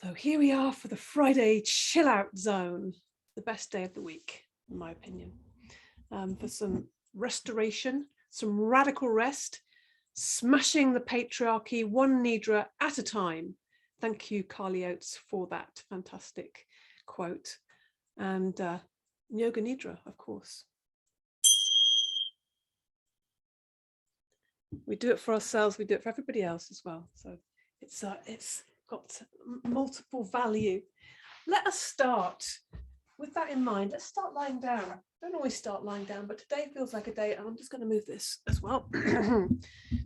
So here we are for the Friday chill out zone, the best day of the week, in my opinion, for some restoration, some radical rest, smashing the patriarchy one nidra at a time. Thank you, Carly Oates, for that fantastic quote. And Yoga Nidra, of course. We do it for ourselves, we do it for everybody else as well. So it's got multiple value. Let us start with that in mind. Let's start lying down. Don't always start lying down, but today feels like a day, and I'm just going to move this as well.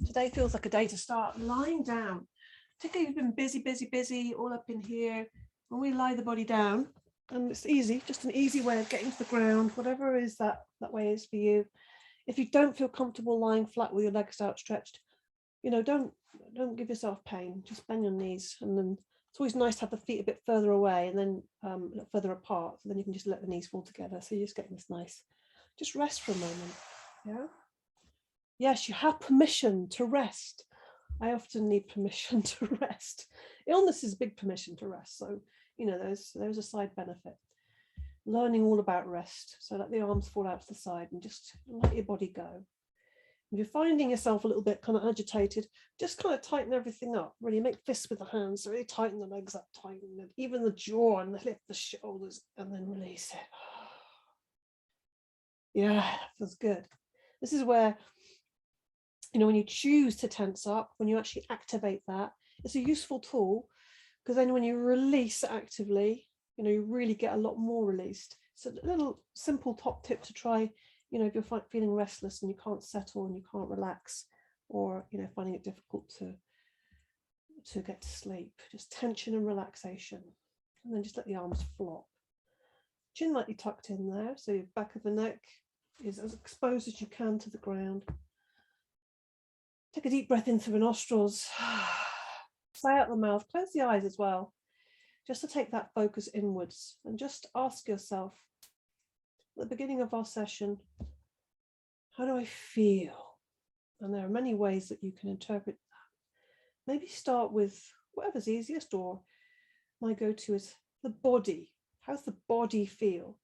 Today feels like a day to start lying down. Particularly if you've been busy, all up in here. When we lie the body down, and it's easy, just an easy way of getting to the ground, whatever is that way is for you. If you don't feel comfortable lying flat with your legs outstretched, don't give yourself pain. Just bend your knees, and then it's always nice to have the feet a bit further away and then a little further apart. So then you can just let the knees fall together. So you're just getting this nice. Just rest for a moment. Yeah. Yes, you have permission to rest. I often need permission to rest. Illness is a big permission to rest. So there's a side benefit. Learning all about rest. So let the arms fall out to the side and just let your body go. If you're finding yourself a little bit kind of agitated, just kind of tighten everything up. Really make fists with the hands. So really tighten the legs up, tighten them, even the jaw, and lift the shoulders, and then release it. Yeah, feels good. This is where, when you choose to tense up, when you actually activate that, it's a useful tool, because then when you release actively, you really get a lot more released. So a little simple top tip to try, if you're feeling restless and you can't settle and you can't relax, or finding it difficult to get to sleep, just tension and relaxation, and then just let the arms flop. Chin lightly tucked in there, so your back of the neck is as exposed as you can to the ground. Take a deep breath in through the nostrils, sigh out the mouth, close the eyes as well, just to take that focus inwards, and just ask yourself, at the beginning of our session, how do I feel? And there are many ways that you can interpret that. Maybe start with whatever's easiest, or my go-to is the body. How's the body feel?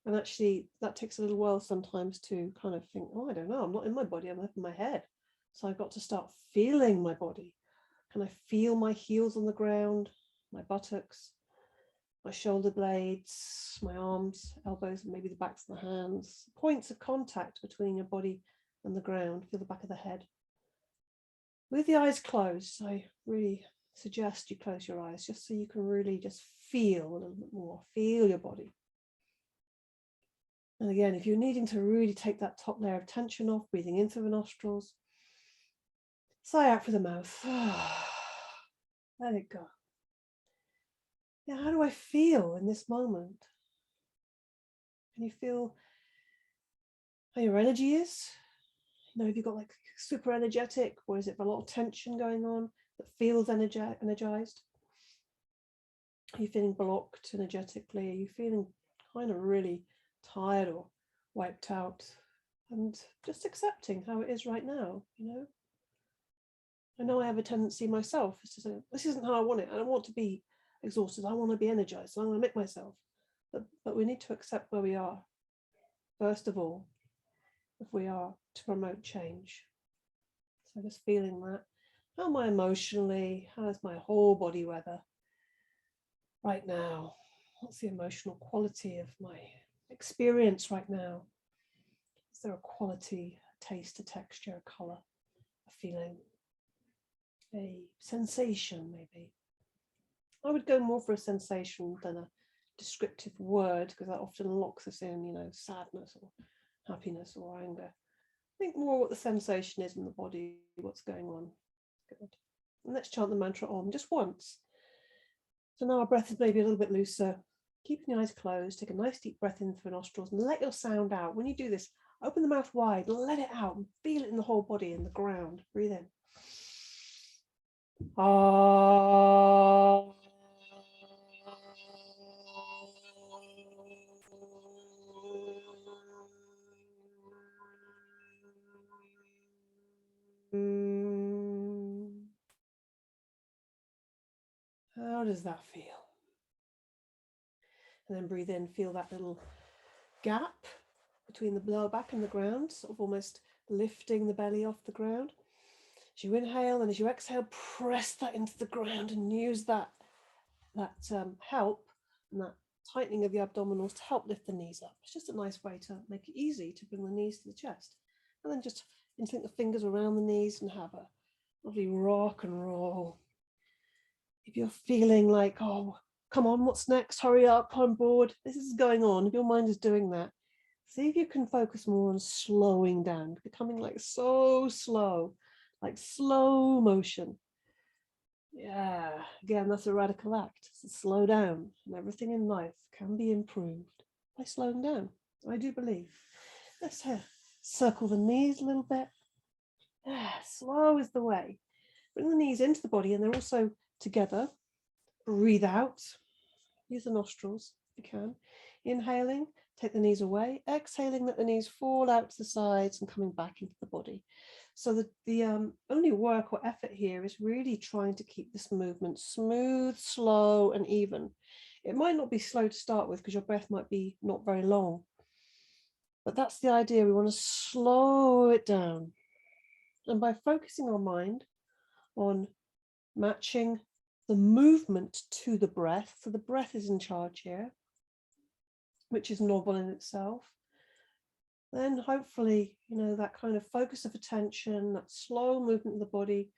And actually, that takes a little while sometimes to kind of think, I don't know, I'm not in my body, I'm up in my head. So I've got to start feeling my body. Can I feel my heels on the ground, my buttocks, my shoulder blades, my arms, elbows, maybe the backs of the hands, points of contact between your body and the ground. Feel the back of the head. With the eyes closed, I really suggest you close your eyes just so you can really just feel a little bit more, feel your body. And again, if you're needing to really take that top layer of tension off, breathing in through the nostrils, sigh out through the mouth. Let it go. Yeah, how do I feel in this moment? Can you feel how your energy is? Have you got like super energetic, or is it a lot of tension going on that feels energized? Are you feeling blocked energetically? Are you feeling kind of really tired or wiped out? And just accepting how it is right now, I know I have a tendency myself is to say, this isn't how I want it. I don't want to be exhausted. I want to be energized. So I'm going to make myself. But we need to accept where we are, first of all, if we are to promote change. So just feeling that. How am I emotionally? How is my whole body weather right now? What's the emotional quality of my experience right now? Is there a quality, a taste, a texture, a color, a feeling, a sensation maybe? I would go more for a sensation than a descriptive word, because that often locks us in, sadness or happiness or anger. Think more what the sensation is in the body, what's going on. Good. And let's chant the mantra Om just once. So now our breath is maybe a little bit looser. Keeping the eyes closed, take a nice deep breath in through the nostrils and let your sound out. When you do this, open the mouth wide, let it out, and feel it in the whole body, in the ground. Breathe in. Ah. How does that feel? And then breathe in, feel that little gap between the lower back and the ground, sort of almost lifting the belly off the ground. As you inhale and as you exhale, press that into the ground and use that help and that tightening of the abdominals to help lift the knees up. It's just a nice way to make it easy to bring the knees to the chest. And then just interlink the fingers around the knees and have a lovely rock and roll. If you're feeling like, oh, come on, what's next? Hurry up, on board. This is going on. If your mind is doing that, see if you can focus more on slowing down, becoming like so slow, like slow motion. Yeah, again, that's a radical act. So slow down, and everything in life can be improved by slowing down. I do believe. Let's circle the knees a little bit. Slow is the way. Bring the knees into the body, and they're also together. Breathe out. Use the nostrils if you can. Inhaling, take the knees away. Exhaling, let the knees fall out to the sides and coming back into the body. So the only work or effort here is really trying to keep this movement smooth, slow, and even. It might not be slow to start with because your breath might be not very long. But that's the idea. We want to slow it down. And by focusing our mind on matching the movement to the breath, so the breath is in charge here, which is novel in itself, then hopefully, that kind of focus of attention, that slow movement of the body,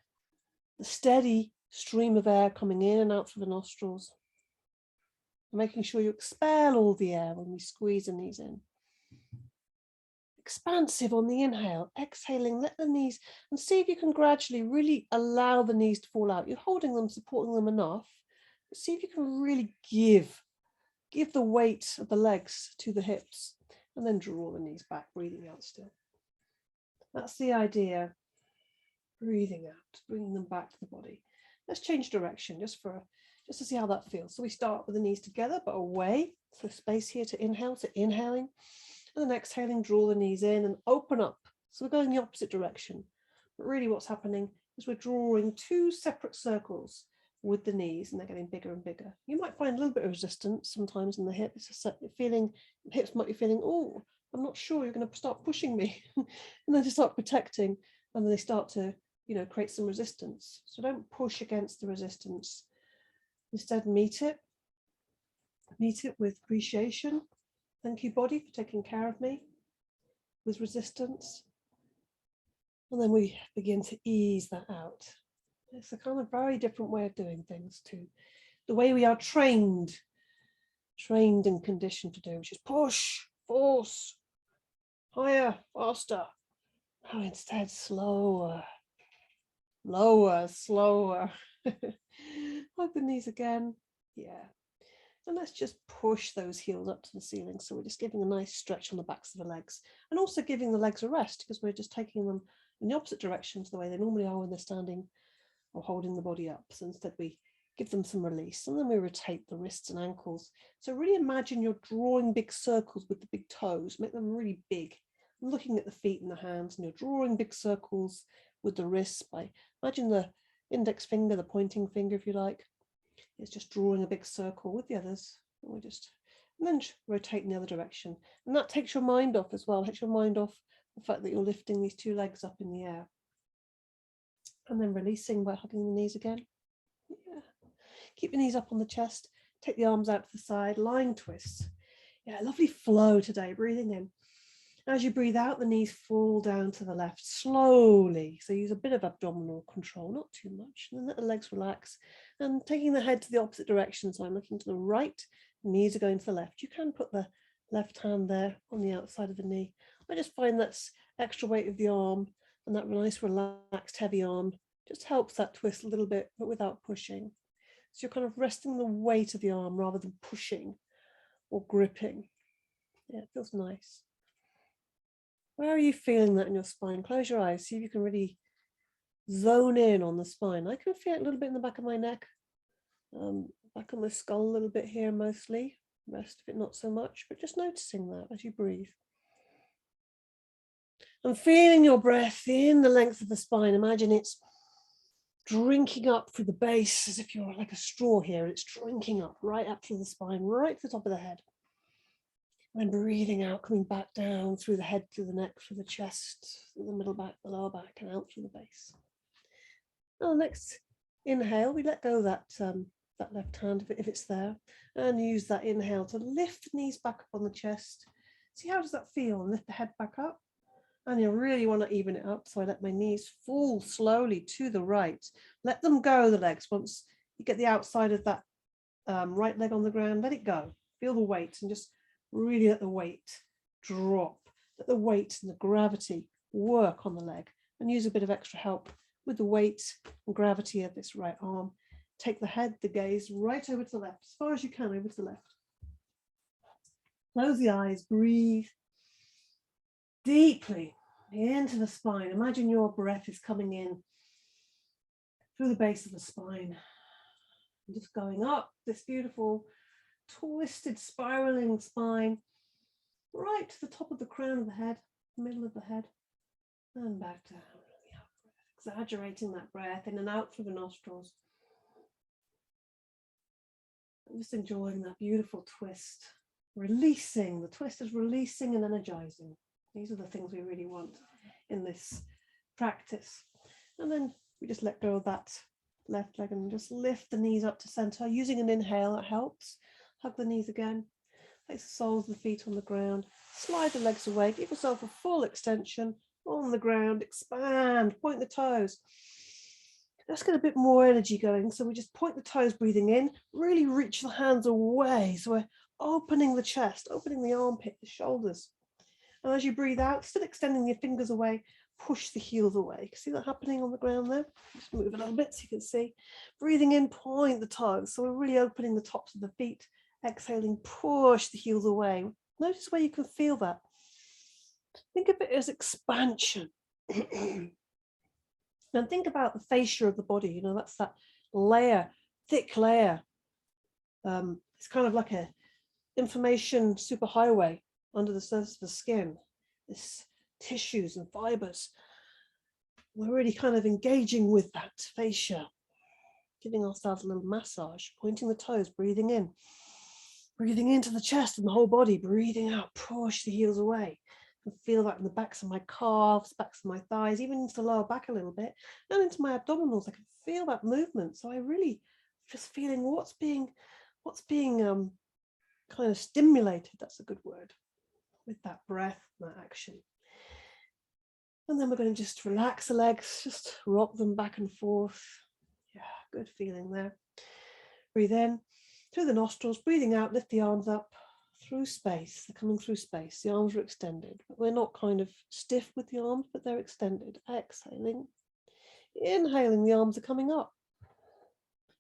the steady stream of air coming in and out through the nostrils, making sure you expel all the air when we squeeze the knees in. Expansive on the inhale, exhaling, let the knees, and see if you can gradually really allow the knees to fall out. You're holding them, supporting them enough, but see if you can really give the weight of the legs to the hips, and then draw the knees back, breathing out still. That's the idea. Breathing out, bringing them back to the body. Let's change direction just to see how that feels. So we start with the knees together, but away. So space here to inhale, so inhaling, and then exhaling, draw the knees in and open up. So we're going the opposite direction. But really what's happening is we're drawing two separate circles with the knees, and they're getting bigger and bigger. You might find a little bit of resistance sometimes in the hip. It's just feeling, the hips might be feeling, oh, I'm not sure, you're going to start pushing me. And then to start protecting, and then they start to, create some resistance. So don't push against the resistance. Instead, meet it with appreciation. Thank you, body, for taking care of me, with resistance. And then we begin to ease that out. It's a kind of very different way of doing things to the way we are trained and conditioned to do, which is push, force, higher, faster. Now instead, slower, lower, slower. Hug the knees again. Yeah. And let's just push those heels up to the ceiling. So we're just giving a nice stretch on the backs of the legs, and also giving the legs a rest because we're just taking them in the opposite direction to the way they normally are when they're standing or holding the body up. So instead we give them some release, and then we rotate the wrists and ankles. So really imagine you're drawing big circles with the big toes, make them really big. Looking at the feet and the hands, and you're drawing big circles with the wrists by, imagine the index finger, the pointing finger, if you like. It's just drawing a big circle with the others. And then rotate in the other direction. And that takes your mind off as well. Takes your mind off the fact that you're lifting these two legs up in the air. And then releasing by hugging the knees again. Yeah. Keep your knees up on the chest. Take the arms out to the side. Lying twists. Yeah, lovely flow today. Breathing in. As you breathe out, the knees fall down to the left slowly. So use a bit of abdominal control, not too much. And then let the legs relax. And taking the head to the opposite direction. So I'm looking to the right, knees are going to the left. You can put the left hand there on the outside of the knee. I just find that's extra weight of the arm, and that nice relaxed heavy arm just helps that twist a little bit, but without pushing. So you're kind of resting the weight of the arm rather than pushing or gripping. Yeah, it feels nice. Where are you feeling that in your spine? Close your eyes, see if you can really zone in on the spine. I can feel it a little bit in the back of my neck, back on my skull a little bit here mostly, the rest of it not so much, but just noticing that as you breathe. And feeling your breath in the length of the spine. Imagine it's drinking up through the base as if you're like a straw here. It's drinking up right up through the spine, right to the top of the head. And breathing out, coming back down through the head, through the neck, through the chest, through the middle back, the lower back, and out through the base. Now, next inhale, we let go of that left hand if it's there, and use that inhale to lift the knees back up on the chest. See, how does that feel? And lift the head back up. And you really want to even it up. So I let my knees fall slowly to the right. Let them go, the legs. Once you get the outside of that right leg on the ground, let it go. Feel the weight and just really let the weight drop. Let the weight and the gravity work on the leg, and use a bit of extra help with the weight and gravity of this right arm. Take the head, the gaze right over to the left, as far as you can over to the left. Close the eyes, breathe deeply into the spine. Imagine your breath is coming in through the base of the spine, and just going up this beautiful twisted spiraling spine right to the top of the crown of the head, middle of the head, and back down. Exaggerating that breath in and out through the nostrils. I'm just enjoying that beautiful twist. Releasing, the twist is releasing and energizing. These are the things we really want in this practice. And then we just let go of that left leg and just lift the knees up to center. Using an inhale, that helps. Hug the knees again. Place the soles of the feet on the ground. Slide the legs away. Give yourself a full extension on the ground. Expand. Point the toes. Let's get a bit more energy going. So we just point the toes, breathing in. Really reach the hands away. So we're opening the chest, opening the armpit, the shoulders. And as you breathe out, still extending your fingers away, push the heels away. See that happening on the ground there? Just move a little bit so you can see. Breathing in, point the toes. So we're really opening the tops of the feet. Exhaling, push the heels away. Notice where you can feel that. Think of it as expansion. And think about the fascia of the body. You know, that's that layer, thick layer. It's kind of like a information superhighway under the surface of the skin. This tissues and fibers. We're really kind of engaging with that fascia, giving ourselves a little massage, pointing the toes, breathing in. Breathing into the chest and the whole body, breathing out, push the heels away. I can feel that in the backs of my calves, backs of my thighs, even into the lower back a little bit, and into my abdominals. I can feel that movement. So I really just feeling what's being kind of stimulated. That's a good word, with that breath, that action. And then we're going to just relax the legs, just rock them back and forth. Yeah, good feeling there. Breathe in through the nostrils, breathing out, lift the arms up through space. They're coming through space. The arms are extended, but we're not kind of stiff with the arms, but they're extended. Exhaling, inhaling, the arms are coming up.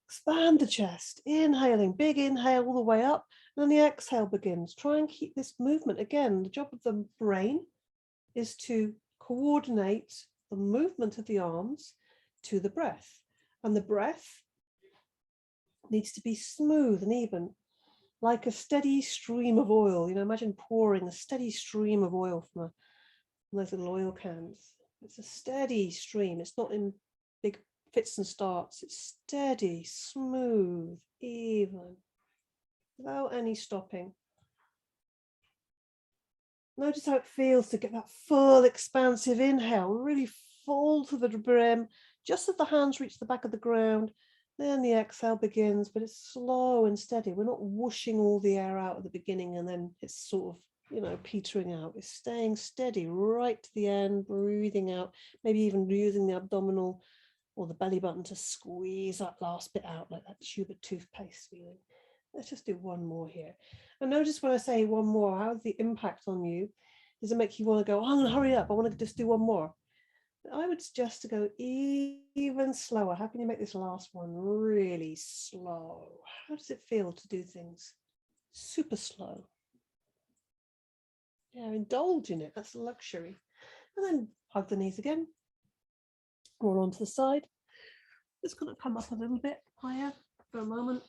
Expand the chest, inhaling, big inhale all the way up, and then the exhale begins. Try and keep this movement. Again, the job of the brain is to coordinate the movement of the arms to the breath, and the breath needs to be smooth and even, like a steady stream of oil. You know, imagine pouring a steady stream of oil from those little oil cans. It's a steady stream. It's not in big fits and starts. It's steady, smooth, even, without any stopping. Notice how it feels to get that full expansive inhale, really full to the brim, just as the hands reach the back of the ground. Then the exhale begins, but it's slow and steady. We're not whooshing all the air out at the beginning and then it's sort of, you know, petering out. It's staying steady right to the end, breathing out, maybe even using the abdominal or the belly button to squeeze that last bit out, like that tube of toothpaste feeling. Let's just do one more here. And notice when I say one more, how's the impact on you? Does it make you want to go, oh, I'm going to hurry up, I want to just do one more? I would suggest to go even slower. How can you make this last one really slow? How does it feel to do things super slow? Yeah, indulge in it. That's a luxury. And then hug the knees again. Roll onto the side. Just going to come up a little bit higher for a moment.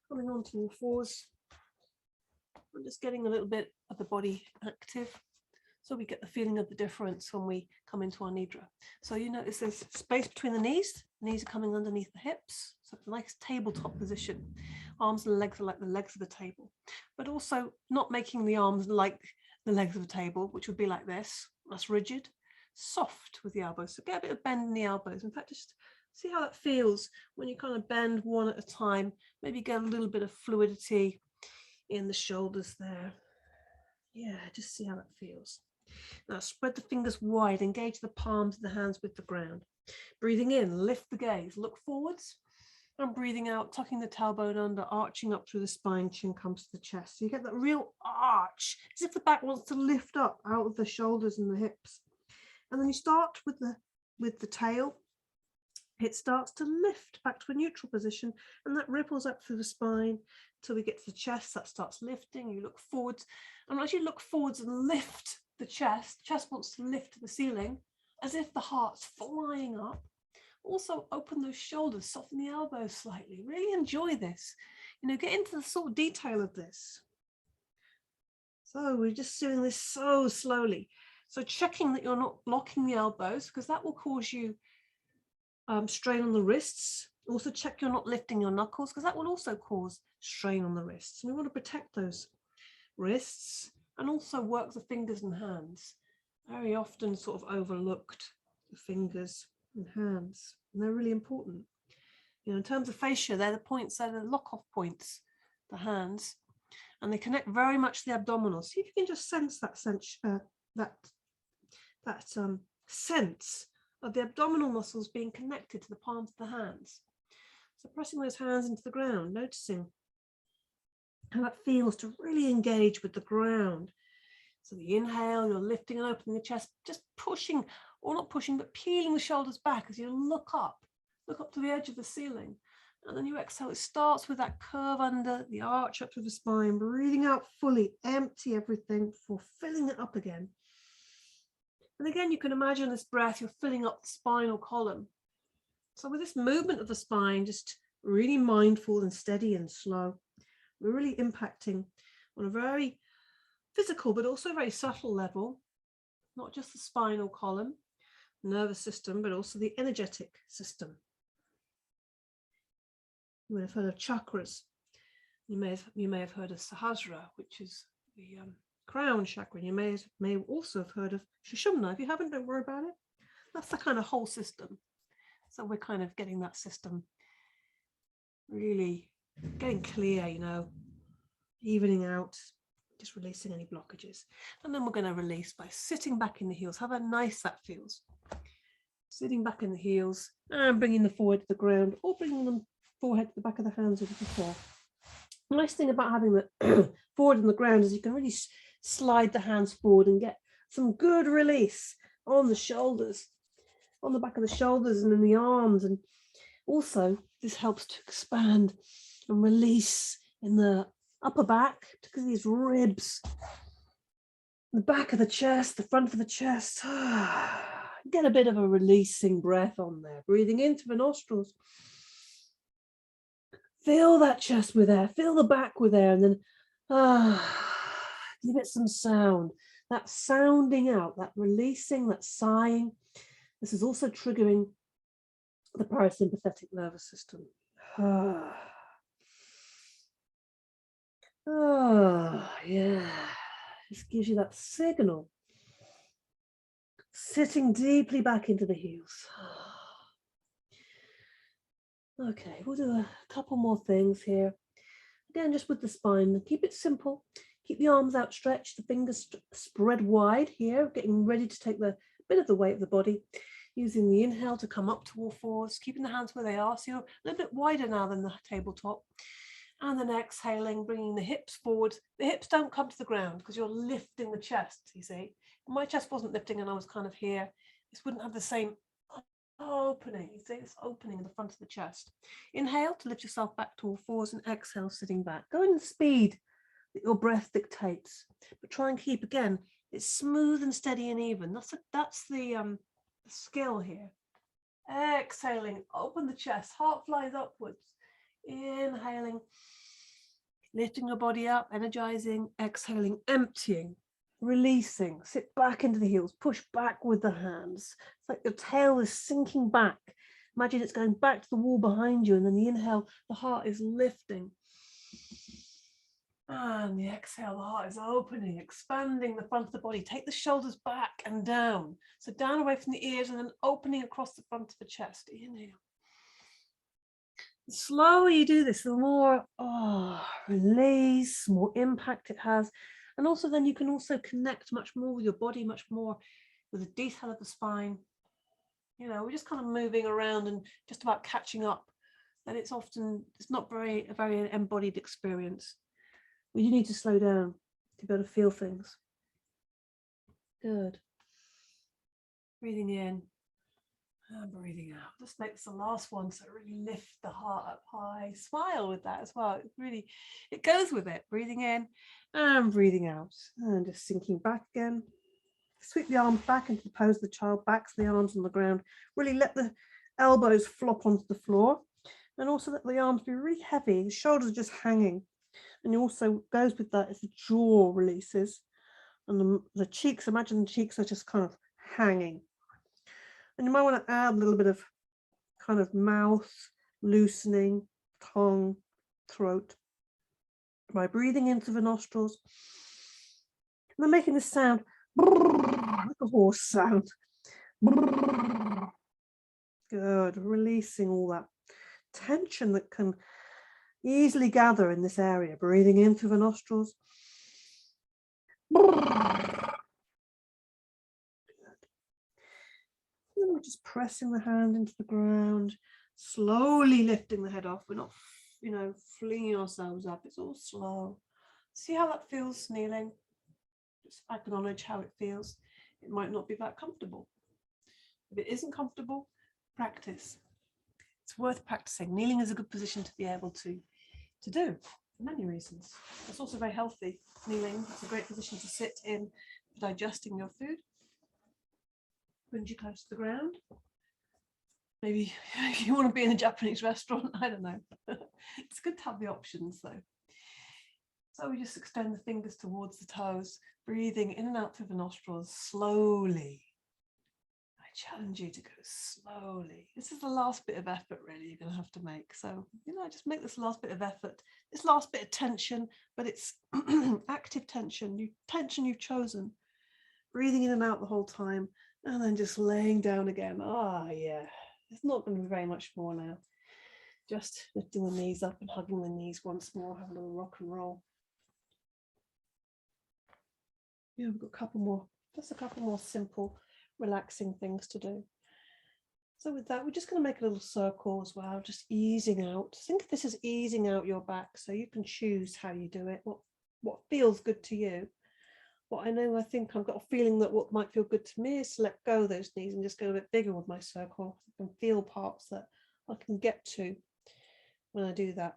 Coming onto all fours. I'm just getting a little bit of the body active, so we get the feeling of the difference when we come into our Nidra. So you notice there's space between the knees. Knees are coming underneath the hips. So it's a nice tabletop position. Arms and legs are like the legs of the table, but also not making the arms like the legs of the table, which would be like this. That's rigid. Soft with the elbows. So get a bit of bend in the elbows. In fact, just see how that feels when you kind of bend one at a time. Maybe get a little bit of fluidity in the shoulders there. Yeah, just see how that feels. Now spread the fingers wide, engage the palms of the hands with the ground. Breathing in, lift the gaze, look forwards. And breathing out, tucking the tailbone under, arching up through the spine, chin comes to the chest. So you get that real arch, as if the back wants to lift up out of the shoulders and the hips. And then you start with the tail. It starts to lift back to a neutral position, and that ripples up through the spine until we get to the chest. That starts lifting. You look forwards, and as you look forwards and lift the chest wants to lift to the ceiling, as if the heart's flying up. Also open those shoulders, soften the elbows slightly. Really enjoy this. Get into the sort of detail of this. So we're just doing this so slowly. So checking that you're not locking the elbows, because that will cause you strain on the wrists. Also check you're not lifting your knuckles, because that will also cause strain on the wrists. And we want to protect those wrists and also work the fingers and hands. Very often sort of overlooked, the fingers and hands, and they're really important. In terms of fascia, they're the points, they're the lock-off points, the hands, and they connect very much to the abdominals. See if you can just sense that sense of the abdominal muscles being connected to the palms of the hands. So pressing those hands into the ground, noticing how that feels to really engage with the ground. So the inhale, you're lifting and opening the chest, just pushing, or not pushing, but peeling the shoulders back as you look up to the edge of the ceiling. And then you exhale. It starts with that curve under the arch up to the spine, breathing out fully, empty everything before filling it up again. And again, you can imagine this breath, you're filling up the spinal column. So with this movement of the spine, just really mindful and steady and slow, we're really impacting on a very physical, but also very subtle level, not just the spinal column, nervous system, but also the energetic system. You may have heard of chakras. You may have heard of Sahasrara, which is the crown chakra. You may also have heard of Sushumna. If you haven't, don't worry about it. That's the kind of whole system. So we're kind of getting that system really getting clear, evening out, just releasing any blockages. And then we're going to release by sitting back in the heels. How nice that feels. Sitting back in the heels and bringing the forehead to the ground, or bringing them forehead to the back of the hands as before. The nice thing about having the forward on the ground is you can really slide the hands forward and get some good release on the shoulders, on the back of the shoulders and in the arms. And also this helps to expand and release in the upper back, particularly these ribs, the back of the chest, the front of the chest. Get a bit of a releasing breath on there, breathing into the nostrils. Fill that chest with air, fill the back with air, and then give it some sound. That sounding out, that releasing, that sighing. This is also triggering the parasympathetic nervous system. Yeah. Just gives you that signal. Sitting deeply back into the heels. Okay, we'll do a couple more things here. Again, just with the spine. Keep it simple. Keep the arms outstretched, the fingers spread wide here, getting ready to take the bit of the weight of the body. Using the inhale to come up to all fours, keeping the hands where they are. So you're a little bit wider now than the tabletop. And then exhaling, bringing the hips forward. The hips don't come to the ground because you're lifting the chest, you see. My chest wasn't lifting and I was kind of here. This wouldn't have the same opening. You see this opening in the front of the chest. Inhale to lift yourself back to all fours, and exhale, sitting back. Go in the speed that your breath dictates, but try and keep, again, it's smooth and steady and even. That's the skill here. Exhaling, open the chest, heart flies upwards. Inhaling, lifting your body up, energizing. Exhaling, emptying, releasing. Sit back into the heels, push back with the hands. It's like your tail is sinking back Imagine it's going back to the wall behind you, and then the inhale, the heart is lifting. And the exhale, the heart is opening, expanding the front of the body. Take the shoulders back and down. So down away from the ears and then opening across the front of the chest. Inhale. The slower you do this, the more release, more impact it has. And also then you can also connect much more with your body, much more with the detail of the spine. You know, we're just kind of moving around and just about catching up. And it's not a very embodied experience. You need to slow down to be able to feel things. Good. Breathing in and breathing out. Just make this the last one, so really lift the heart up high. Smile with that as well. It goes with it. Breathing in and breathing out. And just sinking back again. Sweep the arms back into the pose of the child, backs the arms on the ground. Really let the elbows flop onto the floor. And also let the arms be really heavy. The shoulders are just hanging. And also goes with that is the jaw releases. And the cheeks, imagine the cheeks are just kind of hanging. And you might want to add a little bit of kind of mouth loosening, tongue, throat by breathing into the nostrils. And then making this sound like a horse sound. Good. Releasing all that tension that can easily gather in this area. Breathing in through the nostrils. And we're just pressing the hand into the ground, slowly lifting the head off. We're not, flinging ourselves up. It's all slow. See how that feels kneeling? Just acknowledge how it feels. It might not be that comfortable. If it isn't comfortable, practice. It's worth practicing. Kneeling is a good position to be able to do for many reasons. It's also very healthy. Kneeling is a great position to sit in for digesting your food. Brings you close to the ground. Maybe you want to be in a Japanese restaurant. I don't know. It's good to have the options though. So we just extend the fingers towards the toes, breathing in and out through the nostrils slowly. I challenge you to go slowly. This is the last bit of effort really you're going to have to make. So, just make this last bit of effort, this last bit of tension, but it's active tension, tension you've chosen. Breathing in and out the whole time, and then just laying down again. Yeah. It's not going to be very much more now. Just lifting the knees up and hugging the knees once more, have a little rock and roll. Yeah, we've got a couple more simple, relaxing things to do. So with that, we're just going to make a little circle as well, just easing out. Think of this as easing out your back, so you can choose how you do it, what feels good to you. I think I've got a feeling that what might feel good to me is to let go of those knees and just go a bit bigger with my circle. I can feel parts that I can get to when I do that.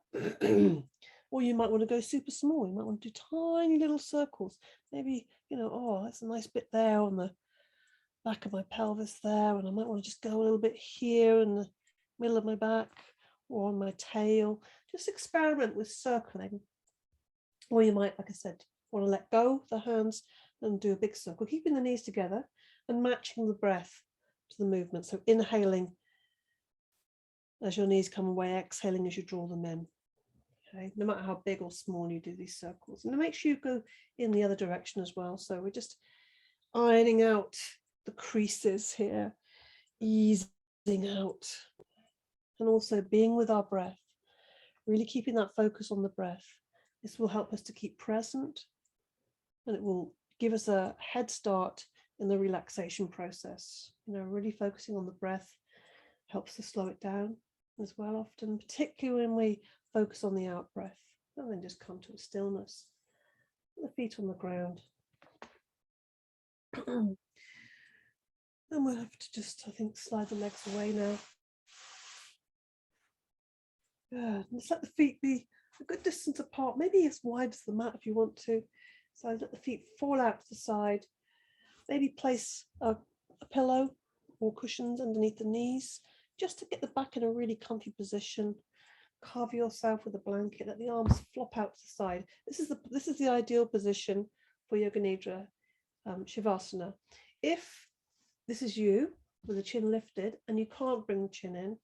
Or you might want to go super small. You might want to do tiny little circles. Maybe, that's a nice bit there on the back of my pelvis there. And I might want to just go a little bit here in the middle of my back or on my tail. Just experiment with circling. Or you might, like I said, want to let go the hands and do a big circle, keeping the knees together and matching the breath to the movement. So inhaling as your knees come away, exhaling as you draw them in. Okay, no matter how big or small you do these circles. And make sure you go in the other direction as well. So we're just ironing out the creases here, easing out, and also being with our breath, really keeping that focus on the breath. This will help us to keep present, and it will give us a head start in the relaxation process. Really focusing on the breath helps to slow it down as well often, particularly when we focus on the out breath, and then just come to a stillness. Put the feet on the ground. And we'll have to just, I think, slide the legs away now. Good. Just let the feet be a good distance apart, maybe as wide as the mat if you want to. So let the feet fall out to the side. Maybe place a pillow or cushions underneath the knees, just to get the back in a really comfy position. Cover yourself with a blanket. Let the arms flop out to the side. This is the ideal position for Yoga Nidra, Shavasana. If this is you, with the chin lifted and you can't bring the chin in,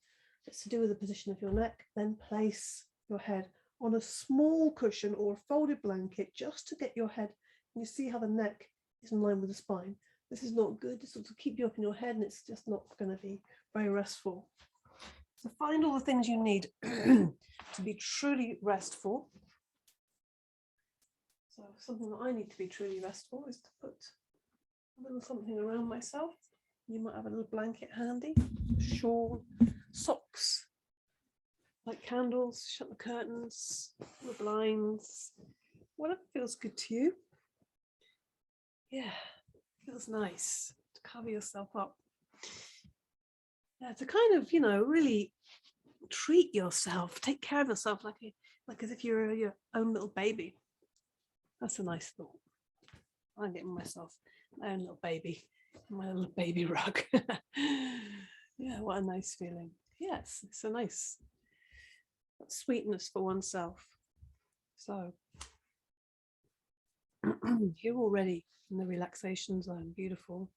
it's to do with the position of your neck, then place your head on a small cushion or a folded blanket just to get your head. And you see how the neck is in line with the spine. This is not good. This will keep you up in your head and it's just not going to be very restful. So find all the things you need to be truly restful. So something that I need to be truly restful is to put a little something around myself. You might have a little blanket handy, a shawl, socks, light candles, shut the curtains, the blinds, whatever feels good to you. Yeah, feels nice to cover yourself up. Yeah, to kind of, really treat yourself, take care of yourself like as if you're your own little baby. That's a nice thought. I'm getting myself my own little baby, my little baby rug. Yeah, what a nice feeling. Yes, it's a nice sweetness for oneself. So you're already in the relaxation zone. Beautiful.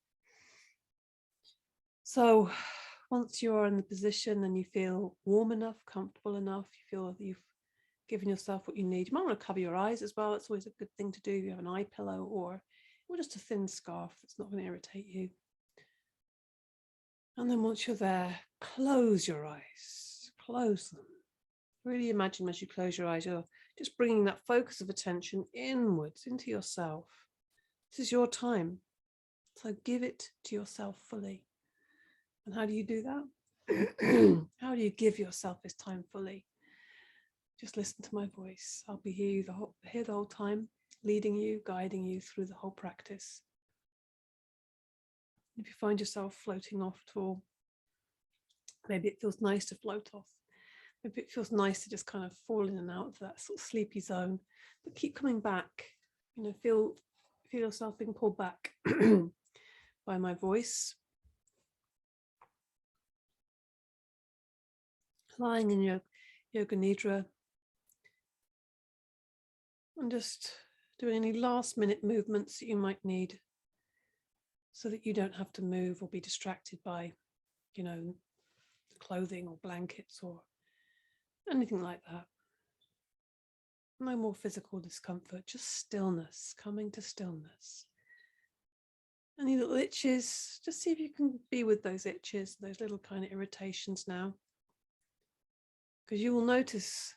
So once you're in the position and you feel warm enough, comfortable enough, you feel that you've given yourself what you need, you might want to cover your eyes as well. It's always a good thing to do. You have an eye pillow or just a thin scarf that's not going to irritate you. And then once you're there, close your eyes, close them. Really imagine as you close your eyes, you're just bringing that focus of attention inwards into yourself. This is your time. So give it to yourself fully. And how do you do that? How do you give yourself this time fully? Just listen to my voice. I'll be here the whole time, leading you, guiding you through the whole practice. If you find yourself floating off at all, maybe it feels nice to float off. Maybe it feels nice to just kind of fall in and out of that sort of sleepy zone, but keep coming back. Feel yourself being pulled back by my voice. Lying in your Yoga Nidra and just doing any last minute movements that you might need so that you don't have to move or be distracted by, clothing or blankets or anything like that. No more physical discomfort, just stillness, coming to stillness. Any little itches, just see if you can be with those itches, those little kind of irritations now. Because you will notice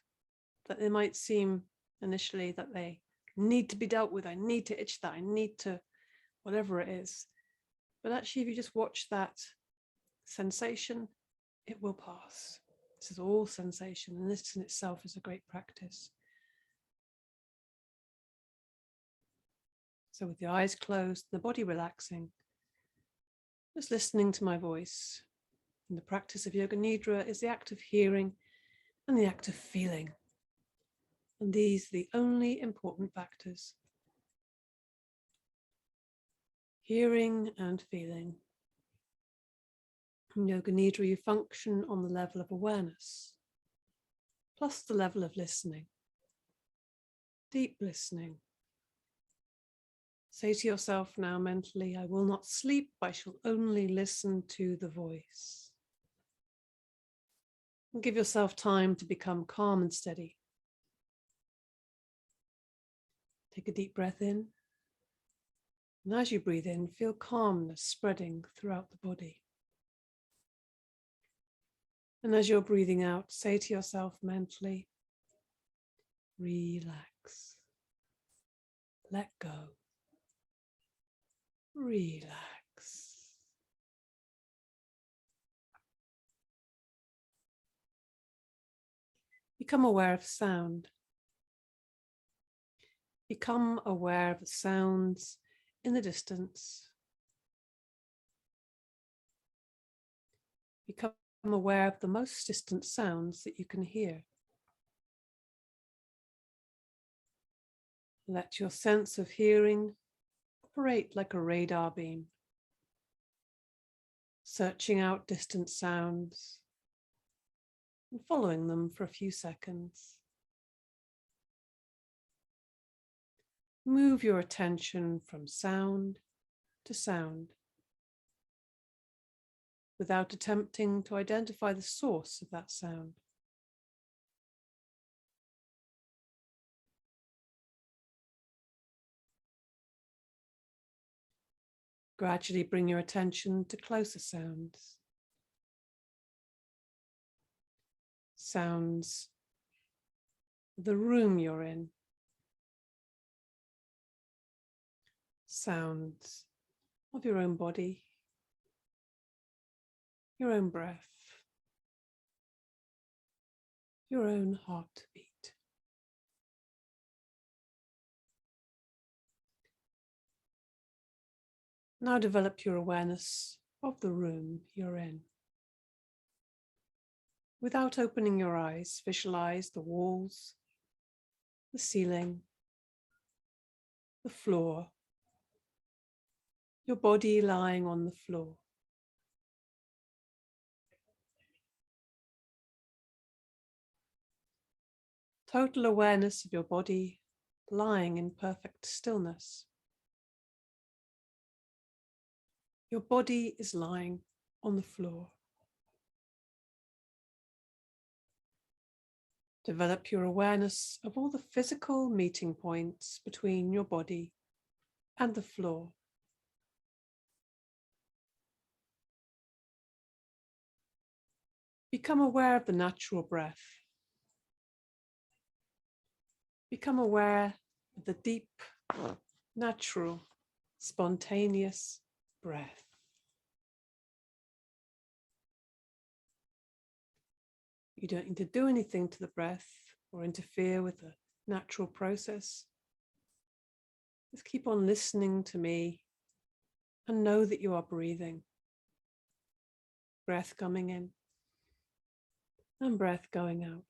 that they might seem initially that they need to be dealt with. I need to itch that. I need to, whatever it is. But actually, if you just watch that sensation, it will pass. This is all sensation, and this in itself is a great practice. So with the eyes closed, the body relaxing, just listening to my voice. And the practice of Yoga Nidra is the act of hearing and the act of feeling. And these are the only important factors. Hearing and feeling. In Yoga Nidra, you function on the level of awareness, plus the level of listening. Deep listening. Say to yourself now mentally, I will not sleep, I shall only listen to the voice. And give yourself time to become calm and steady. Take a deep breath in. And as you breathe in, feel calmness spreading throughout the body. And as you're breathing out, say to yourself mentally, relax, let go, relax. Become aware of sound. Become aware of the sounds in the distance. Become aware of the most distant sounds that you can hear. Let your sense of hearing operate like a radar beam, searching out distant sounds and following them for a few seconds. Move your attention from sound to sound. without attempting to identify the source of that sound. Gradually bring your attention to closer sounds. Sounds of the room you're in. Sounds of your own body, your own breath, your own heartbeat. Now develop your awareness of the room you're in. Without opening your eyes, visualize the walls, the ceiling, the floor, your body lying on the floor. Total awareness of your body lying in perfect stillness. Your body is lying on the floor. Develop your awareness of all the physical meeting points between your body and the floor. Become aware of the natural breath. Become aware of the deep, natural, spontaneous breath. You don't need to do anything to the breath or interfere with the natural process. Just keep on listening to me and know that you are breathing. Breath coming in and breath going out.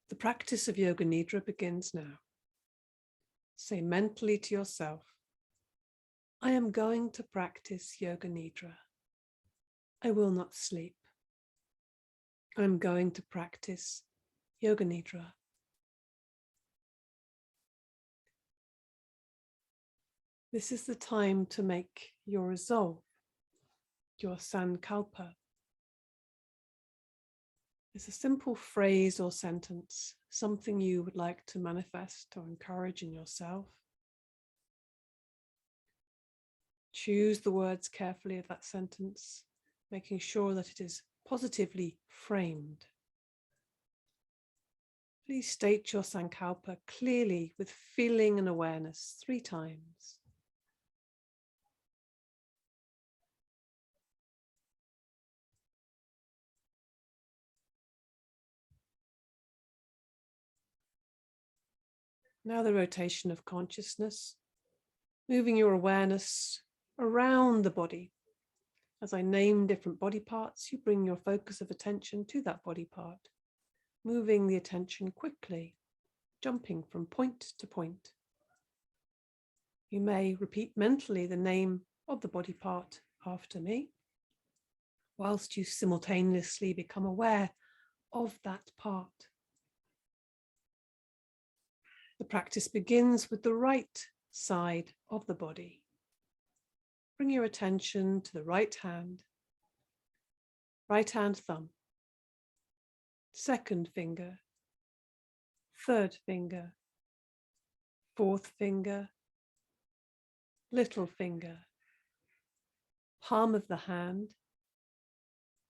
The practice of Yoga Nidra begins now. Say mentally to yourself, I am going to practice Yoga Nidra. I will not sleep. I'm going to practice Yoga Nidra. This is the time to make your resolve, your sankalpa. It's a simple phrase or sentence, something you would like to manifest or encourage in yourself. Choose the words carefully of that sentence, making sure that it is positively framed. Please state your sankalpa clearly with feeling and awareness 3 times. Now the rotation of consciousness, moving your awareness around the body. As I name different body parts, you bring your focus of attention to that body part, moving the attention quickly, jumping from point to point. You may repeat mentally the name of the body part after me, whilst you simultaneously become aware of that part. The practice begins with the right side of the body. Bring your attention to the right hand thumb, second finger, third finger, fourth finger, little finger, palm of the hand,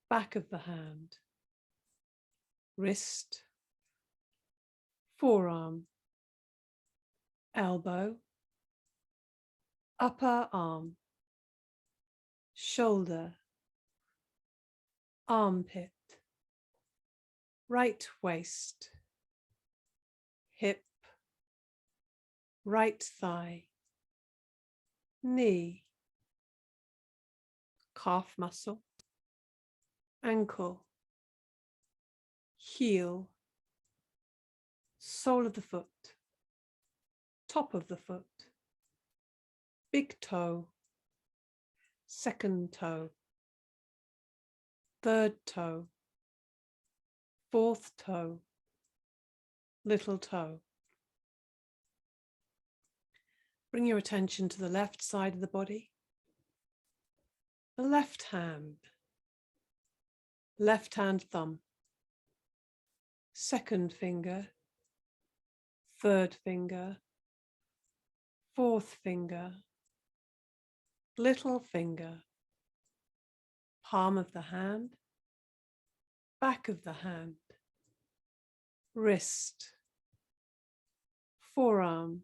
back of the hand, wrist, forearm, elbow, upper arm, shoulder, armpit, right waist, hip, right thigh, knee, calf muscle, ankle, heel, sole of the foot, top of the foot, big toe, second toe, third toe, fourth toe, little toe. Bring your attention to the left side of the body, the left hand thumb, second finger, third finger, fourth finger, little finger, palm of the hand, back of the hand, wrist, forearm,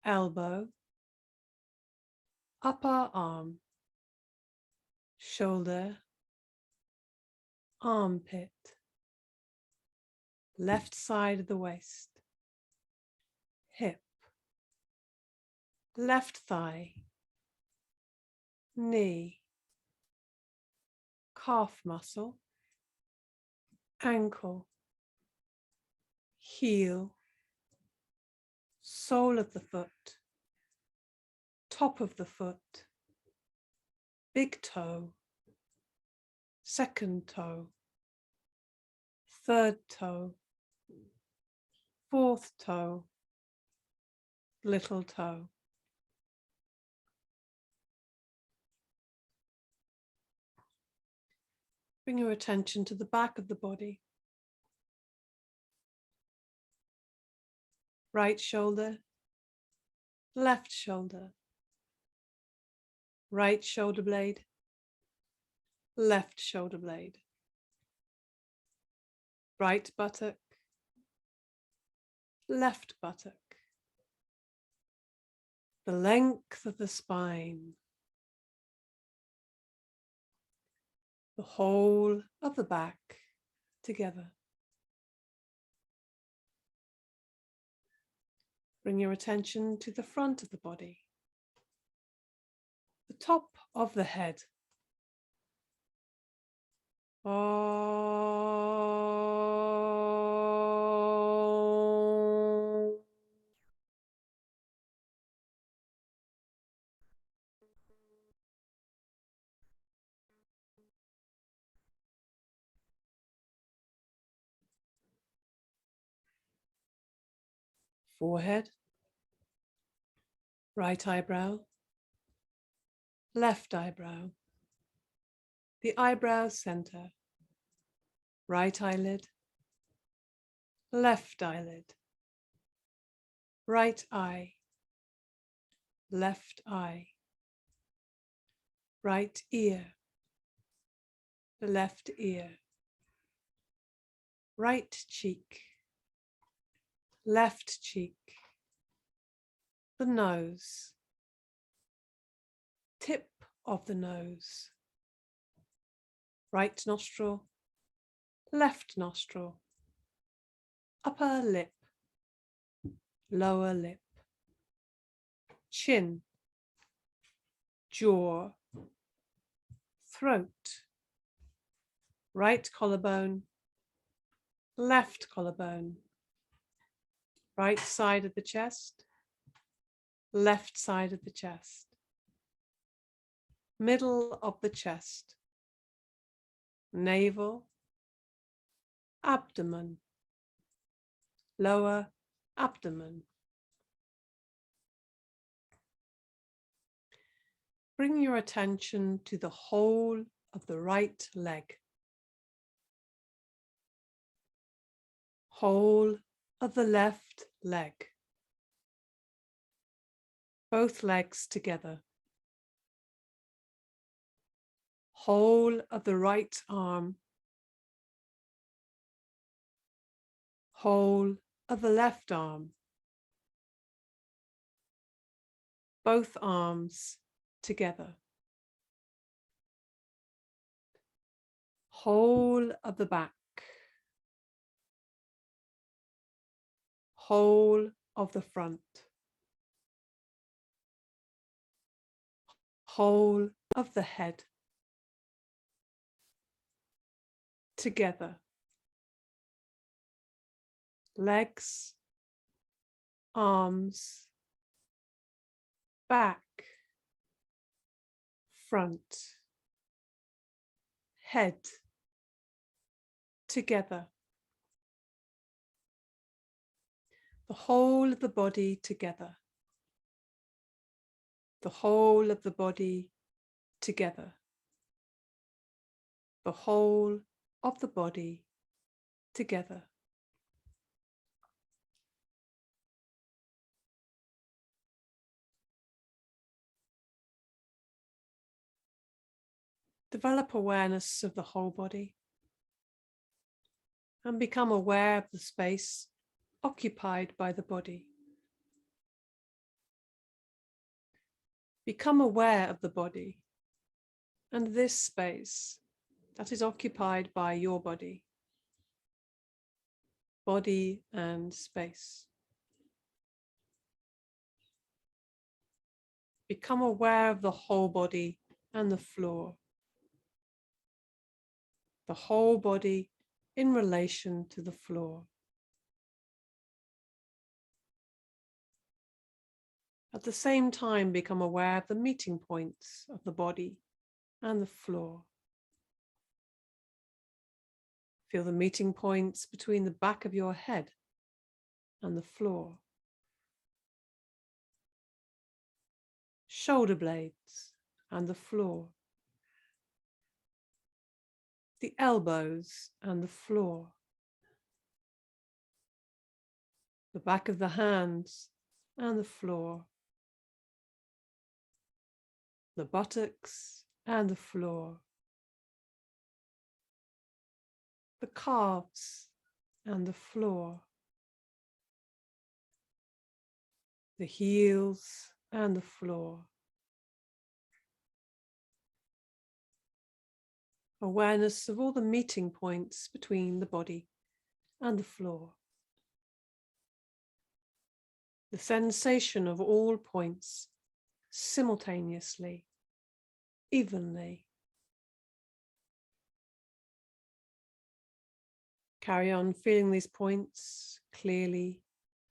elbow, upper arm, shoulder, armpit, left side of the waist, hip, left thigh, knee, calf muscle, ankle, heel, sole of the foot, top of the foot, big toe, second toe, third toe, fourth toe, little toe. Bring your attention to the back of the body. Right shoulder, left shoulder, right shoulder blade, left shoulder blade, right buttock, left buttock, the length of the spine, the whole of the back together. Bring your attention to the front of the body, the top of the head. Forehead, right eyebrow, left eyebrow, the eyebrow center, right eyelid, left eyelid, right eye, left eye, right ear, left ear, right cheek, left cheek, the nose, tip of the nose, right nostril, left nostril, upper lip, lower lip, chin, jaw, throat, right collarbone, left collarbone, right side of the chest, left side of the chest, middle of the chest, navel, abdomen, lower abdomen. Bring your attention to the whole of the right leg, whole of the left leg, both legs together, whole of the right arm, whole of the left arm, both arms together, whole of the back, whole of the front, whole of the head, together, legs, arms, back, front, head, together, the whole of the body together. the whole of the body together, the whole of the body together. Develop awareness of the whole body and become aware of the space occupied by the body. Become aware of the body and this space that is occupied by your body. Body and space. Become aware of the whole body and the floor. The whole body in relation to the floor. At the same time, become aware of the meeting points of the body and the floor. Feel the meeting points between the back of your head and the floor. Shoulder blades and the floor. The elbows and the floor. The back of the hands and the floor. The buttocks and the floor. The calves and the floor. The heels and the floor. Awareness of all the meeting points between the body and the floor. The sensation of all points simultaneously, evenly. Carry on feeling these points clearly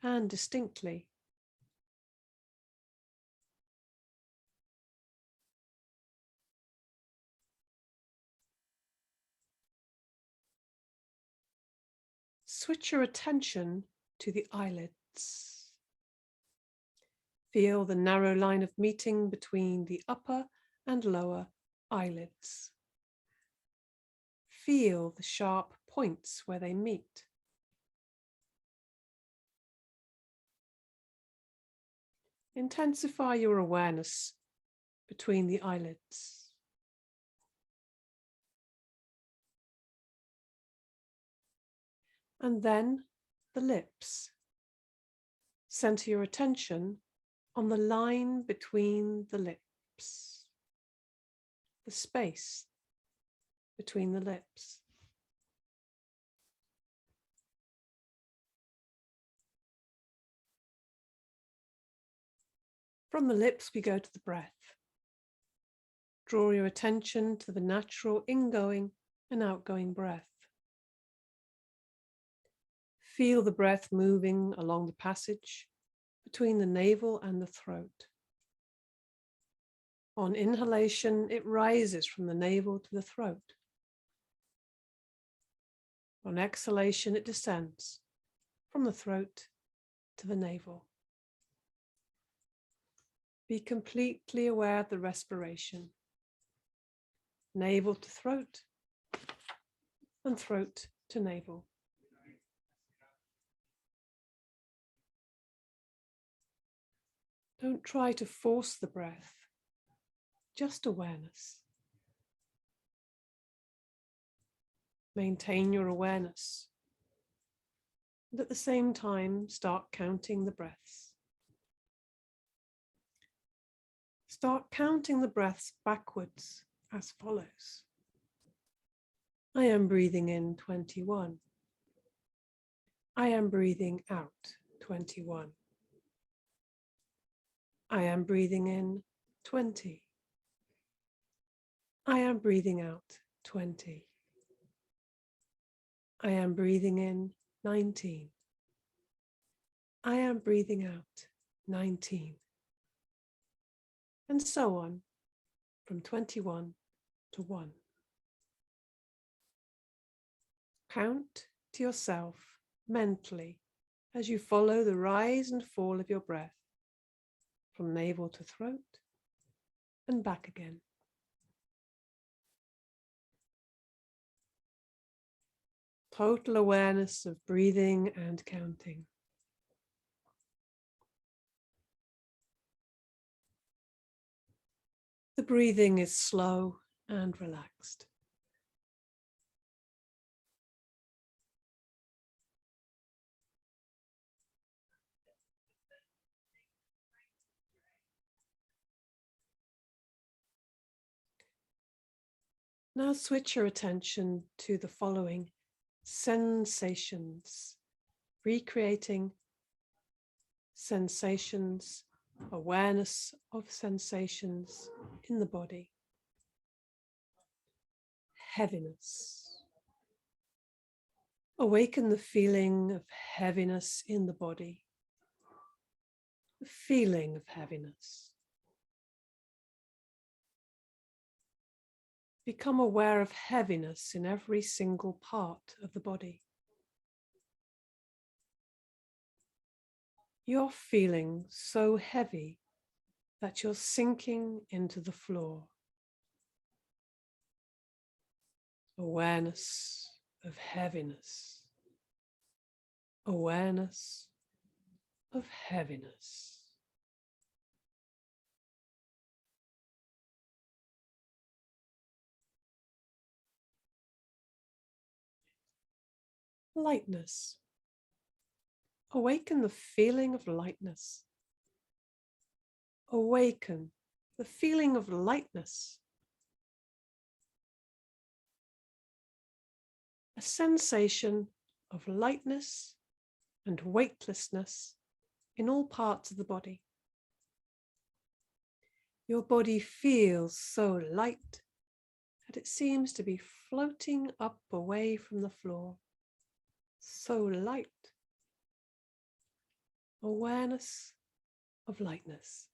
and distinctly. Switch your attention to the eyelids. Feel the narrow line of meeting between the upper and lower eyelids. Feel the sharp points where they meet. Intensify your awareness between the eyelids. And then the lips. Center your attention on the line between the lips, the space between the lips. From the lips, we go to the breath. Draw your attention to the natural ingoing and outgoing breath. Feel the breath moving along the passage between the navel and the throat. On inhalation, it rises from the navel to the throat. On exhalation, it descends from the throat to the navel. Be completely aware of the respiration. Navel to throat and throat to navel. Don't try to force the breath, just awareness. Maintain your awareness, and at the same time, start counting the breaths. Start counting the breaths backwards as follows. I am breathing in 21. I am breathing out 21. I am breathing in 20. I am breathing out 20. I am breathing in 19. I am breathing out 19. And so on from 21 to 1. Count to yourself mentally as you follow the rise and fall of your breath from navel to throat and back again. Total awareness of breathing and counting. The breathing is slow and relaxed. Now switch your attention to the following sensations, recreating sensations, awareness of sensations in the body. Heaviness. Awaken the feeling of heaviness in the body. The feeling of heaviness. Become aware of heaviness in every single part of the body. You're feeling so heavy that you're sinking into the floor. Awareness of heaviness. Awareness of heaviness. Lightness. Awaken the feeling of lightness. Awaken the feeling of lightness. A sensation of lightness and weightlessness in all parts of the body. Your body feels so light that it seems to be floating up away from the floor. So light. Awareness of lightness.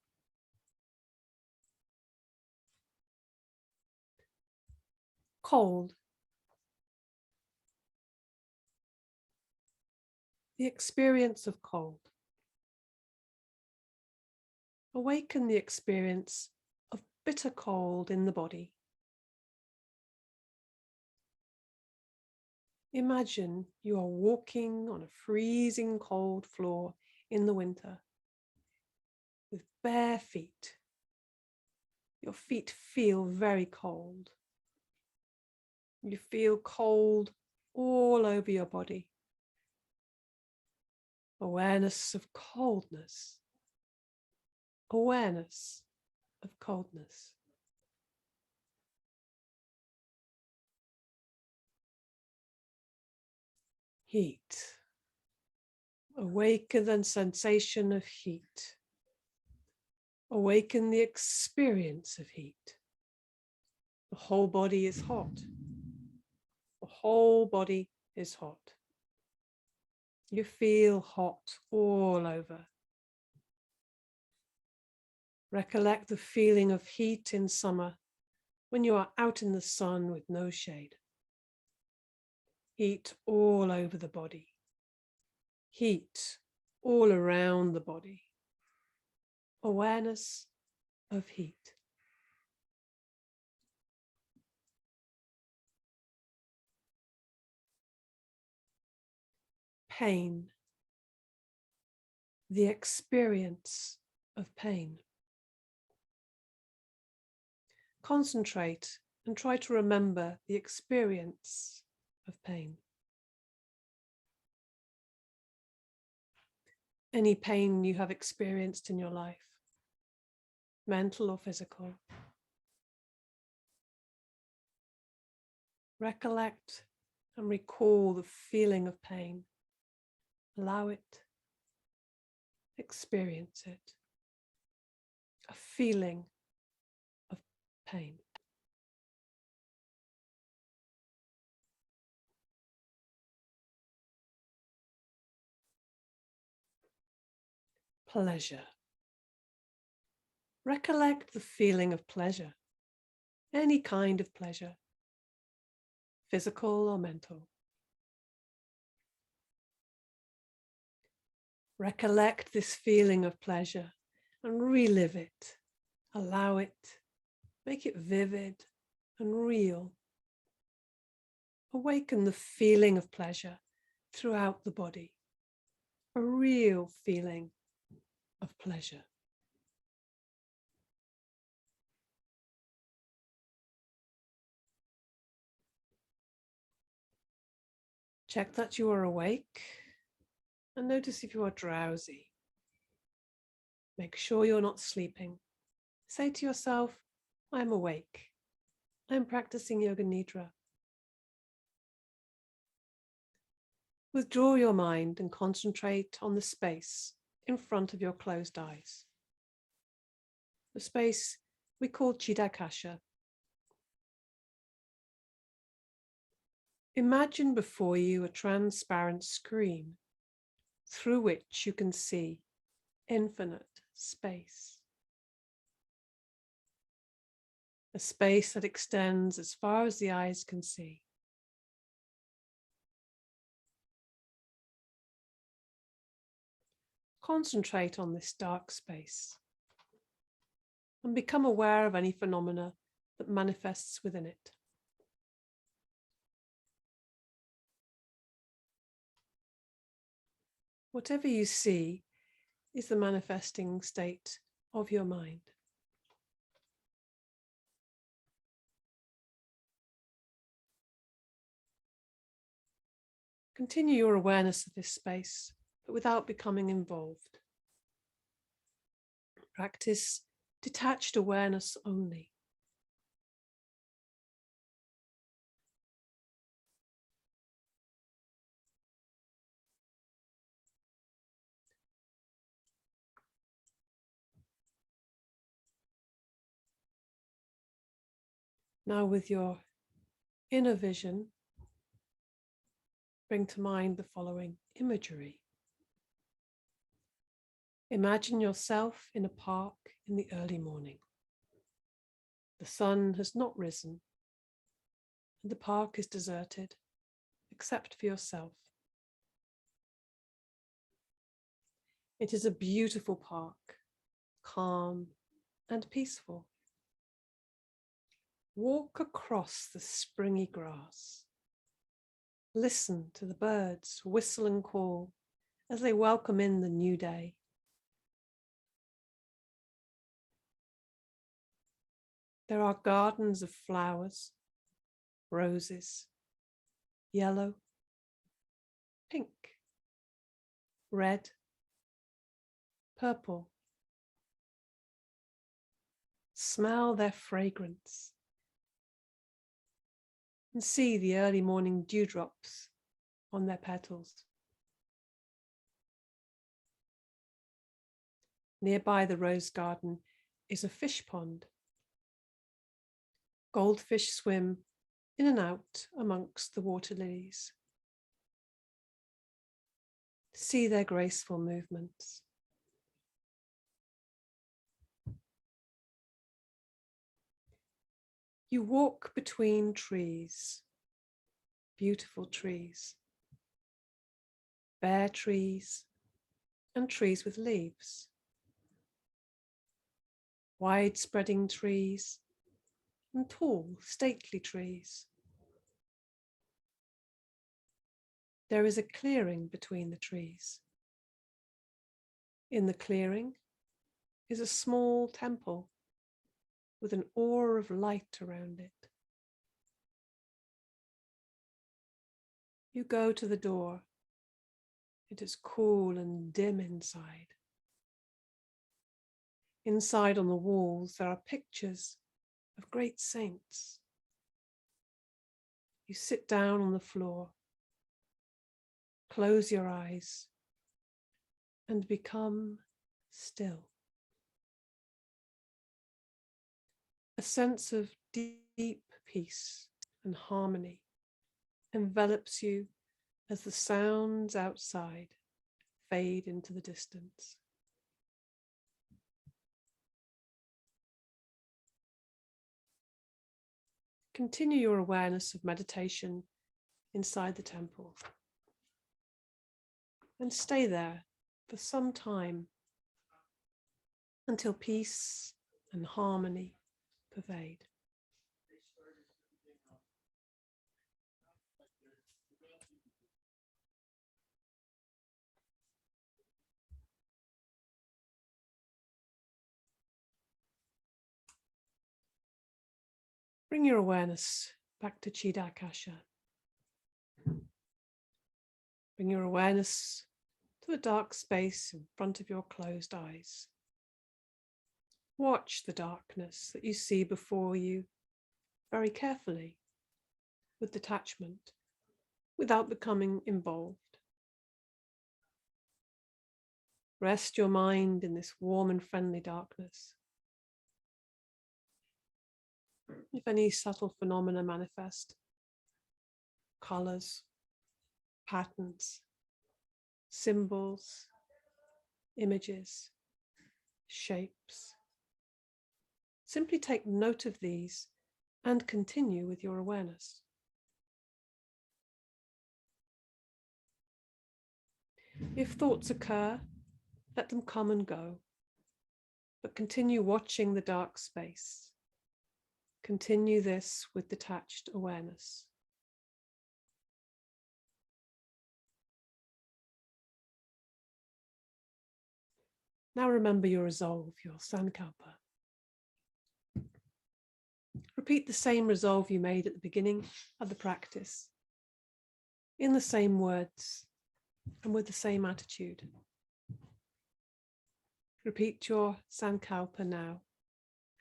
Cold. The experience of cold. Awaken the experience of bitter cold in the body. Imagine you are walking on a freezing cold floor in the winter with bare feet. Your feet feel very cold. You feel cold all over your body. Awareness of coldness. Awareness of coldness. Heat. Awaken the sensation of heat. Awaken the experience of heat. The whole body is hot. The whole body is hot. You feel hot all over. Recollect the feeling of heat in summer when you are out in the sun with no shade. Heat all over the body. Heat all around the body. Awareness of heat. Pain. The experience of pain. Concentrate and try to remember the experience of pain. Any pain you have experienced in your life, mental or physical. Recollect and recall the feeling of pain. Allow it. Experience it. A feeling of pain. Pleasure. Recollect the feeling of pleasure. Any kind of pleasure. Physical or mental. Recollect this feeling of pleasure and relive it. Allow it. Make it vivid and real. Awaken the feeling of pleasure throughout the body, a real feeling of pleasure. Check that you are awake and notice if you are drowsy. Make sure you're not sleeping. Say to yourself, I'm awake. I'm practicing Yoga Nidra. Withdraw your mind and concentrate on the space in front of your closed eyes. The space we call Chidakasha. Imagine before you a transparent screen through which you can see infinite space. A space that extends as far as the eyes can see. Concentrate on this dark space and become aware of any phenomena that manifests within it. Whatever you see is the manifesting state of your mind. Continue your awareness of this space, but without becoming involved. Practice detached awareness only. Now with your inner vision, bring to mind the following imagery. Imagine yourself in a park in the early morning. The sun has not risen, and the park is deserted, except for yourself. It is a beautiful park, calm and peaceful. Walk across the springy grass. Listen to the birds whistle and call as they welcome in the new day. There are gardens of flowers, roses, yellow, pink, red, purple. Smell their fragrance and see the early morning dewdrops on their petals. Nearby the rose garden is a fish pond. Goldfish swim in and out amongst the water lilies. See their graceful movements. You walk between trees, beautiful trees, bare trees and trees with leaves, wide-spreading trees and tall, stately trees. There is a clearing between the trees. In the clearing is a small temple with an aura of light around it. You go to the door. It is cool and dim inside. Inside on the walls there are pictures of great saints. You sit down on the floor, close your eyes, and become still. A sense of deep peace and harmony envelops you as the sounds outside fade into the distance. Continue your awareness of meditation inside the temple and stay there for some time until peace and harmony pervade. Bring your awareness back to Chidakasha. Bring your awareness to the dark space in front of your closed eyes. Watch the darkness that you see before you very carefully, with detachment, without becoming involved. Rest your mind in this warm and friendly darkness. If any subtle phenomena manifest, colors, patterns, symbols, images, shapes, simply take note of these and continue with your awareness. If thoughts occur, let them come and go, but continue watching the dark space. Continue this with detached awareness. Now remember your resolve, your sankalpa. Repeat the same resolve you made at the beginning of the practice, in the same words and with the same attitude. Repeat your sankalpa now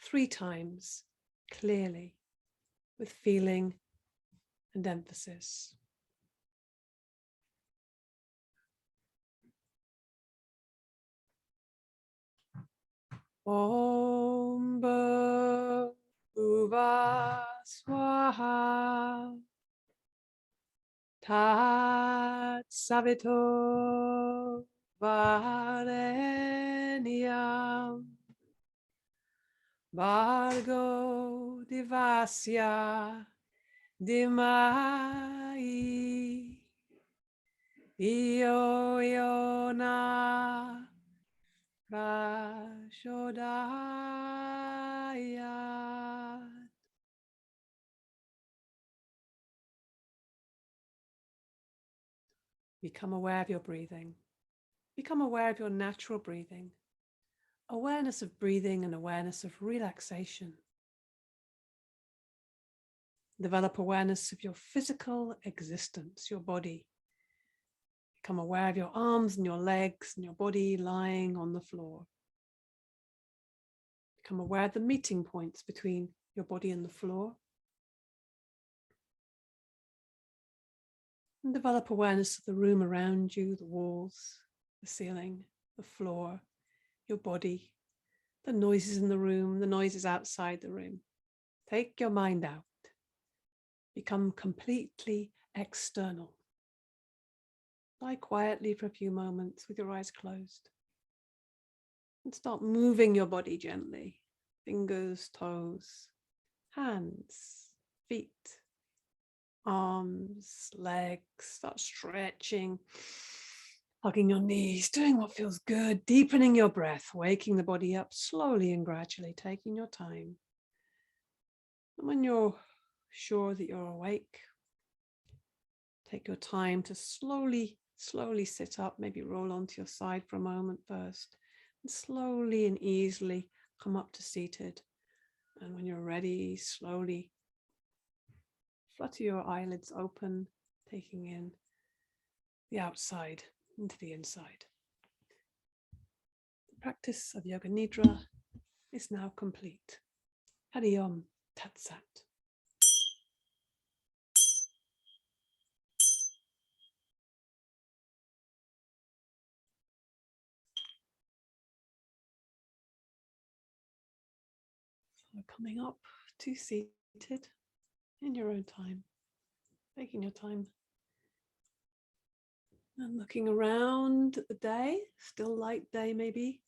3 times, clearly, with feeling and emphasis. Om Bhuva Swaha Tat Savito Varenyam Bhargo Devasya Dhimai Iyo Yona Prashodaya. Become aware of your breathing. Become aware of your natural breathing. Awareness of breathing and awareness of relaxation. Develop awareness of your physical existence, your body. Become aware of your arms and your legs and your body lying on the floor. Become aware of the meeting points between your body and the floor. And develop awareness of the room around you, the walls, the ceiling, the floor, your body, the noises in the room, the noises outside the room. Take your mind out. Become completely external. Lie quietly for a few moments with your eyes closed. And start moving your body gently. Fingers, toes, hands, feet, arms, legs. Start stretching, hugging your knees, doing what feels good, deepening your breath, waking the body up slowly and gradually, taking your time. And when you're sure that you're awake, take your time to slowly sit up, maybe roll onto your side for a moment first, and slowly and easily come up to seated. And when you're ready, slowly flutter your eyelids open, taking in the outside into the inside. The practice of Yoga Nidra is now complete. Hari Om Tat Sat. So coming up to seated in your own time, taking your time and looking around at the day, still light day maybe,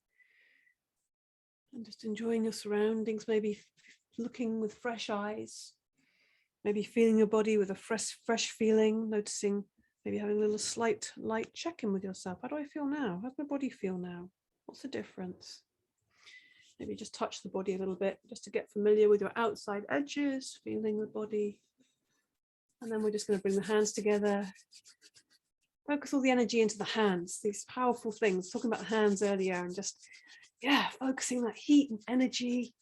and just enjoying your surroundings, maybe looking with fresh eyes, maybe feeling your body with a fresh feeling, noticing, maybe having a little slight light check-in with yourself. How do I feel now? How does my body feel now? What's the difference? Maybe just touch the body a little bit, just to get familiar with your outside edges, feeling the body. And then we're just going to bring the hands together. Focus all the energy into the hands, these powerful things. Talking about the hands earlier, and just, yeah, focusing that heat and energy,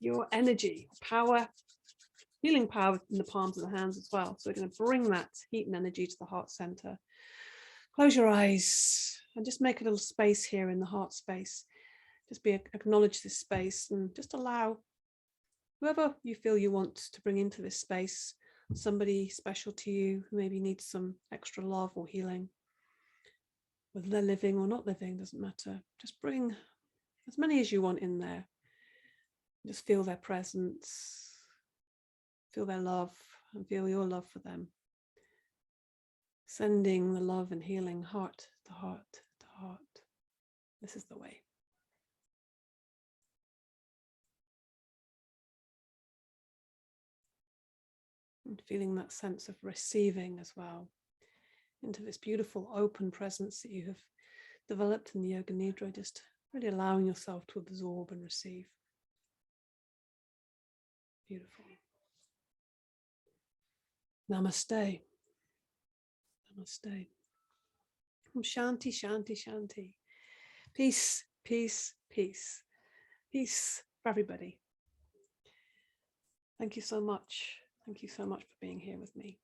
your energy, power, healing power in the palms of the hands as well. So we're going to bring that heat and energy to the heart center. Close your eyes and just make a little space here in the heart space. Just acknowledge this space and just allow whoever you feel you want to bring into this space, somebody special to you who maybe needs some extra love or healing. Whether they're living or not living, doesn't matter. Just bring as many as you want in there. Just feel their presence, feel their love, and feel your love for them. Sending the love and healing heart to heart to heart. This is the way. And feeling that sense of receiving as well into this beautiful open presence that you have developed in the Yoga Nidra, just really allowing yourself to absorb and receive. Beautiful. Namaste. Namaste. Shanti, shanti, shanti. Peace, peace, peace. Peace for everybody. Thank you so much. Thank you so much for being here with me.